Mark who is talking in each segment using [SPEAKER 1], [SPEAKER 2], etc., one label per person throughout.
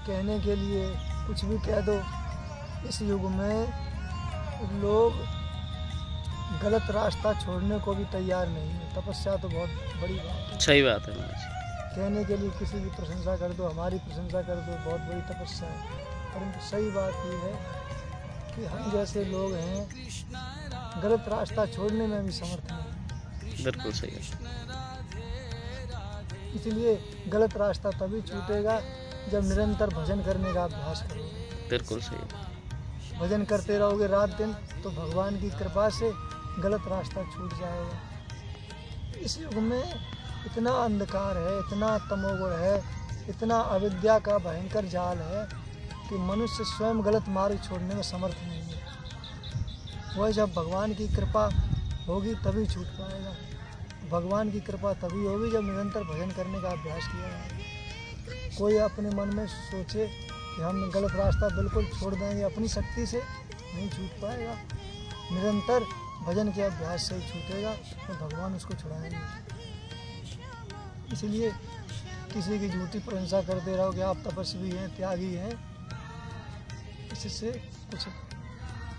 [SPEAKER 1] कहने के लिए कुछ भी कह दो। इस युग में लोग गलत रास्ता छोड़ने को भी तैयार नहीं है। तपस्या तो बहुत बड़ी बात है।
[SPEAKER 2] सही बात है महाराज।
[SPEAKER 1] कहने के लिए किसी की प्रशंसा कर दो, हमारी प्रशंसा कर दो, बहुत बड़ी तपस्या है। परंतु सही बात ये है कि हम जैसे लोग हैं गलत रास्ता छोड़ने में भी समर्थ नहीं।
[SPEAKER 2] बिल्कुल सही है।
[SPEAKER 1] इसलिए गलत रास्ता तभी छूटेगा जब निरंतर भजन करने का अभ्यास करोगे।
[SPEAKER 2] बिल्कुल सही है।
[SPEAKER 1] भजन करते रहोगे रात दिन तो भगवान की कृपा से गलत रास्ता छूट जाएगा। इस युग में इतना अंधकार है, इतना तमोगुण है, इतना अविद्या का भयंकर जाल है कि मनुष्य स्वयं गलत मार्ग छोड़ने में समर्थ नहीं है। वह जब भगवान की कृपा होगी तभी छूट पाएगा। भगवान की कृपा तभी होगी जब निरंतर भजन करने का अभ्यास किया जाए। कोई अपने मन में सोचे कि हम गलत रास्ता बिल्कुल छोड़ देंगे, अपनी शक्ति से नहीं छूट पाएगा। निरंतर भजन के अभ्यास से ही छूटेगा तो भगवान उसको छुड़ाएंगे। इसलिए किसी की झूठी प्रशंसा करते रहो कि आप तपस्वी हैं, त्यागी हैं, इससे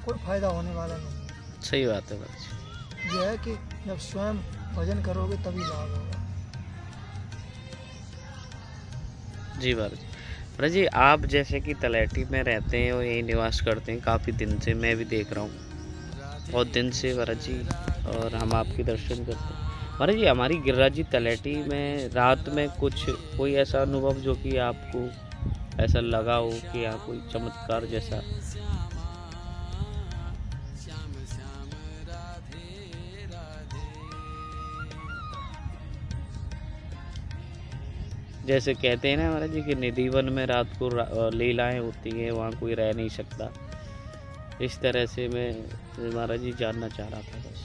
[SPEAKER 1] कोई फायदा होने वाला नहीं है।
[SPEAKER 2] सही बात है महाराज।
[SPEAKER 1] यह है कि जब स्वयं भजन करोगे तभी लाभ होगा।
[SPEAKER 2] जी महाराज। महाराज जी, आप जैसे कि तलैटी में रहते हैं और यहीं निवास करते हैं काफ़ी दिन से, मैं भी देख रहा हूँ बहुत दिन से महाराज जी, और हम आपके दर्शन करते हैं महाराज जी। हमारी गिरिराज जी तलैटी में रात में कोई ऐसा अनुभव जो कि आपको ऐसा लगा हो कि यहाँ कोई चमत्कार जैसा? जैसे कहते हैं ना महाराज जी कि निधिवन में रात को लीलाएं होती हैं, वहाँ कोई रह नहीं सकता। इस तरह से मैं महाराज जी जानना चाह रहा था बस।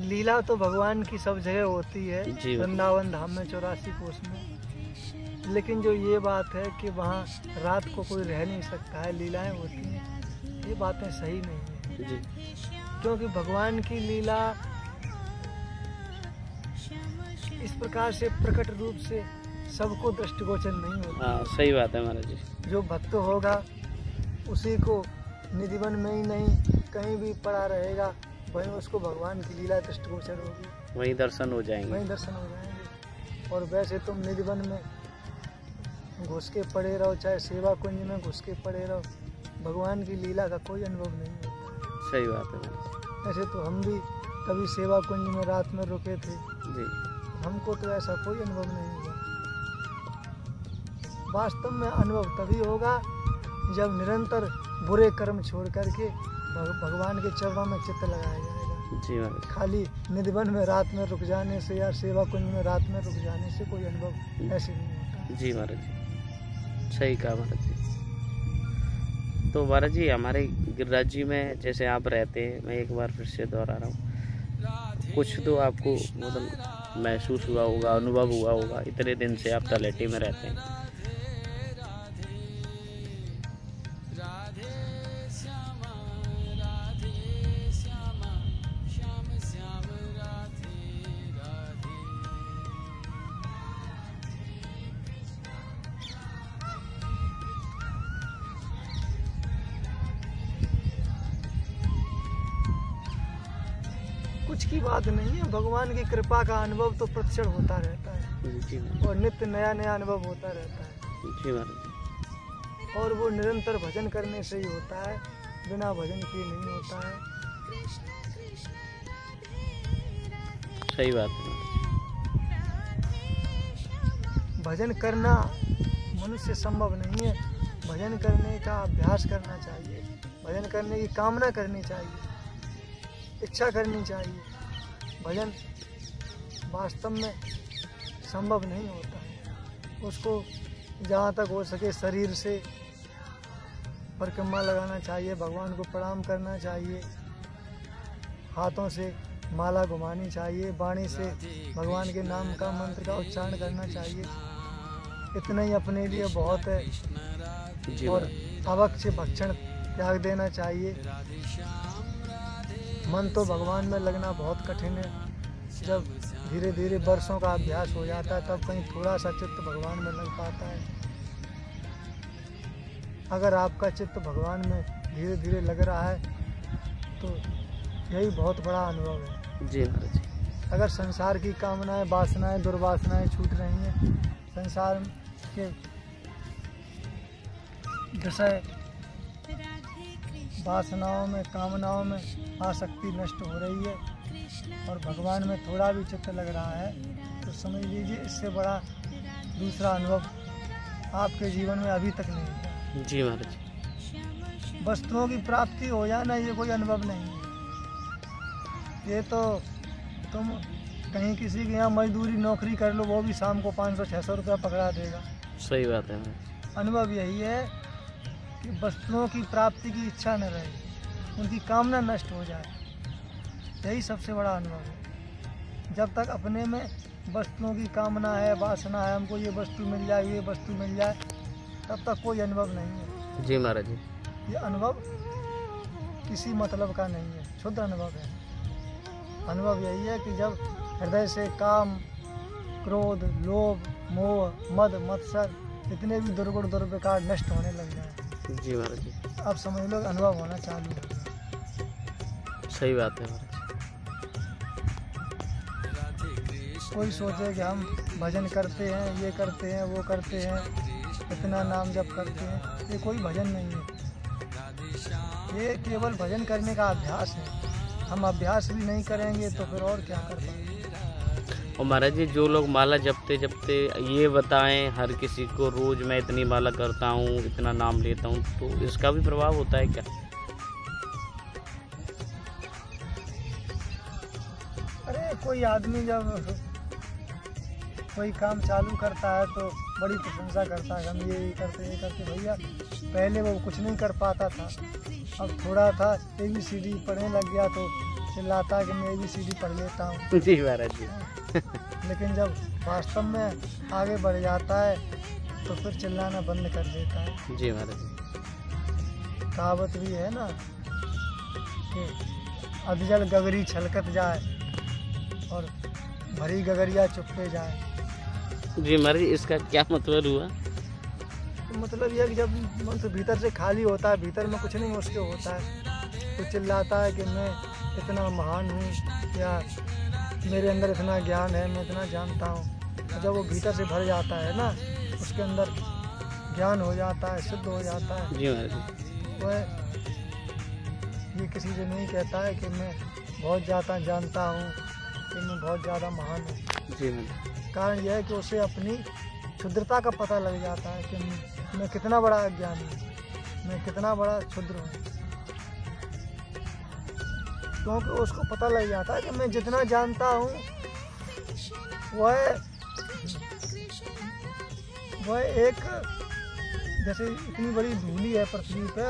[SPEAKER 1] लीला तो भगवान की सब जगह होती है,
[SPEAKER 2] जी
[SPEAKER 1] वृंदावन धाम में 84 कोस में। लेकिन जो ये बात है कि वहाँ रात को कोई रह नहीं सकता है, लीलाएं होती हैं, ये बातें सही नहीं है
[SPEAKER 2] जी।
[SPEAKER 1] क्योंकि भगवान की लीला इस प्रकार से प्रकट रूप से सबको दृष्टिगोचर नहीं होती।
[SPEAKER 2] हाँ, सही बात है महाराज जी।
[SPEAKER 1] जो भक्त होगा उसी को निधिवन में ही नहीं कहीं भी पड़ा रहेगा, वहीं उसको भगवान की लीला दृष्टिगोचर होगी,
[SPEAKER 2] वहीं दर्शन हो जाएंगे।
[SPEAKER 1] वहीं दर्शन हो जाएंगे। और वैसे तुम निधिवन में घुस के पड़े रहो, चाहे सेवा कुंज में घुस के पड़े रहो, भगवान की लीला का कोई अनुभव नहीं होता।
[SPEAKER 2] सही बात है महाराज।
[SPEAKER 1] ऐसे तो हम भी कभी सेवा कुंज में रात में रुके थे
[SPEAKER 2] जी।
[SPEAKER 1] हमको तो ऐसा कोई अनुभव नहीं हुआ। वास्तव में अनुभव तभी होगा जब निरंतर बुरे कर्म छोड़ करके भगवान के चरणों में चित्त लगाया जाएगा।
[SPEAKER 2] जी महाराज।
[SPEAKER 1] खाली निधिवन में रात में रुक जाने से या सेवा कुंज में रात में रुक जाने से कोई अनुभव ऐसे नहीं होता।
[SPEAKER 2] जी महाराज जी, सही कहा महाराज जी। तो महाराज जी, हमारे गिरिराज जी में जैसे आप रहते हैं, मैं एक बार फिर से दोहरा रहा हूँ, कुछ तो आपको मतलब महसूस हुआ होगा, अनुभव हुआ होगा, इतने दिन से आप तलैटी में रहते हैं।
[SPEAKER 1] कुछ की बात नहीं है, भगवान की कृपा का अनुभव तो प्रतिक्षण होता रहता है
[SPEAKER 2] जी
[SPEAKER 1] और नित्य नया नया अनुभव होता रहता है।
[SPEAKER 2] जी महाराज।
[SPEAKER 1] और वो निरंतर भजन करने से ही होता है, बिना भजन किए नहीं होता है।
[SPEAKER 2] सही बात है महाराज।
[SPEAKER 1] भजन करना मनुष्य संभव नहीं है, भजन करने का अभ्यास करना चाहिए, भजन करने की कामना करनी चाहिए, इच्छा करनी चाहिए। भजन वास्तव में संभव नहीं होता है। उसको जहाँ तक हो सके शरीर से परिक्रमा लगाना चाहिए, भगवान को प्रणाम करना चाहिए, हाथों से माला घुमानी चाहिए, वाणी से भगवान के नाम का मंत्र का उच्चारण करना चाहिए। इतना ही अपने लिए बहुत है। और अवक्ष भक्षण त्याग देना चाहिए। मन तो भगवान में लगना बहुत कठिन है, जब धीरे धीरे वर्षों का अभ्यास हो जाता है तब कहीं थोड़ा सा चित्त भगवान में लग पाता है। अगर आपका चित्त भगवान में धीरे धीरे लग रहा है तो यही बहुत बड़ा अनुभव है।
[SPEAKER 2] जी महाराज जी।
[SPEAKER 1] अगर संसार की कामनाएं, वासनाएं, दुर्वासनाएं छूट रही हैं, संसार के विषय वासनाओं में, कामनाओं में आसक्ति नष्ट हो रही है और भगवान में थोड़ा भी चित्त लग रहा है तो समझ लीजिए इससे बड़ा दूसरा अनुभव आपके जीवन में अभी तक नहीं है।
[SPEAKER 2] जी महाराज जी।
[SPEAKER 1] वस्तुओं की प्राप्ति हो जाना ये कोई अनुभव नहीं है। ये तो तुम कहीं किसी के यहाँ मजदूरी नौकरी कर लो, वो भी शाम को 500-600 रुपया पकड़ा देगा।
[SPEAKER 2] सही बात है महाराज।
[SPEAKER 1] अनुभव यही है कि वस्तुओं की प्राप्ति की इच्छा न रहे, उनकी कामना नष्ट हो जाए, यही सबसे बड़ा अनुभव है। जब तक अपने में वस्तुओं की कामना है, वासना है, हमको ये वस्तु मिल जाए, ये वस्तु मिल जाए, तब तक कोई अनुभव नहीं है।
[SPEAKER 2] जी महाराज जी।
[SPEAKER 1] ये अनुभव किसी मतलब का नहीं है, शुद्ध अनुभव है। अनुभव यही है कि जब हृदय से काम, क्रोध, लोभ, मोह, मद, मत्सर इतने भी दुर्गुण दुर्विकार नष्ट होने लग जाए।
[SPEAKER 2] जी महाराज जी।
[SPEAKER 1] अब समझ लो अनुभव होना चालू है।
[SPEAKER 2] सही बात है महाराज।
[SPEAKER 1] कोई सोचे कि हम भजन करते हैं, ये करते हैं, वो करते हैं, इतना नाम जप करते हैं, ये कोई भजन नहीं है। ये केवल भजन करने का अभ्यास है। हम अभ्यास भी नहीं करेंगे तो फिर और क्या कर पाएंगे।
[SPEAKER 2] और महाराज जी, जो लोग माला जपते जपते ये बताएं हर किसी को रोज मैं इतनी माला करता हूँ, इतना नाम लेता हूँ, तो इसका भी प्रभाव होता है क्या?
[SPEAKER 1] अरे कोई आदमी जब कोई काम चालू करता है तो बड़ी प्रशंसा करता है, हम ये करते भैया पहले वो कुछ नहीं कर पाता था, अब थोड़ा था ABCD पढ़ने लग गया तो चिल्लाता है कि मैं ABCD पढ़ लेता हूँ।
[SPEAKER 2] जी महाराज जी।
[SPEAKER 1] लेकिन जब वास्तव में आगे बढ़ जाता है तो फिर चिल्लाना बंद कर देता है।
[SPEAKER 2] जी महाराज जी।
[SPEAKER 1] कहावत भी है ना कि अधजल गगरी छलकत जाए और भरी गगरिया चुप्पे जाए।
[SPEAKER 2] जी महाराज जी, इसका क्या मतलब हुआ?
[SPEAKER 1] तो मतलब यह कि जब मन से भीतर से खाली होता है, भीतर में कुछ नहीं उसके होता है, तो चिल्लाता है कि मैं इतना महान हूँ या मेरे अंदर इतना ज्ञान है, मैं इतना जानता हूँ। जब वो भीतर से भर जाता है ना, उसके अंदर ज्ञान हो जाता है, सिद्ध हो जाता है।
[SPEAKER 2] जी महाराज जी।
[SPEAKER 1] वह ये किसी से नहीं कहता है कि मैं बहुत ज़्यादा जानता हूँ, कि मैं बहुत ज़्यादा महान हूँ।
[SPEAKER 2] जी महाराज। कारण
[SPEAKER 1] यह है कि उसे अपनी क्षुद्रता का पता लग जाता है कि मैं कितना बड़ा अज्ञानी हूँ, मैं कितना बड़ा क्षुद्र हूँ। क्योंकि उसको पता लग जाता है कि मैं जितना जानता हूँ वह एक जैसे इतनी बड़ी धूली है पृथ्वी पे,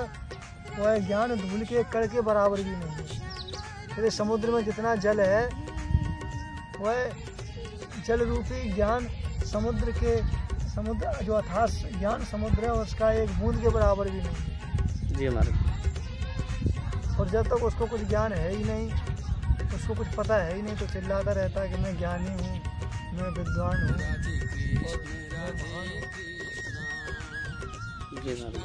[SPEAKER 1] वह ज्ञान धूल के कण के बराबर भी नहीं है। जैसे समुद्र में जितना जल है वह जल रूपी ज्ञान समुद्र जो अथाह ज्ञान समुद्र है उसका एक बूंद के बराबर भी नहीं।
[SPEAKER 2] जी महाराज।
[SPEAKER 1] और जब तक उसको कुछ ज्ञान है ही नहीं, उसको कुछ पता है ही नहीं, तो चिल्लाता रहता है कि मैं ज्ञानी हूँ, मैं विद्वान हूँ और मैं महान हूँ।
[SPEAKER 2] जी महाराज।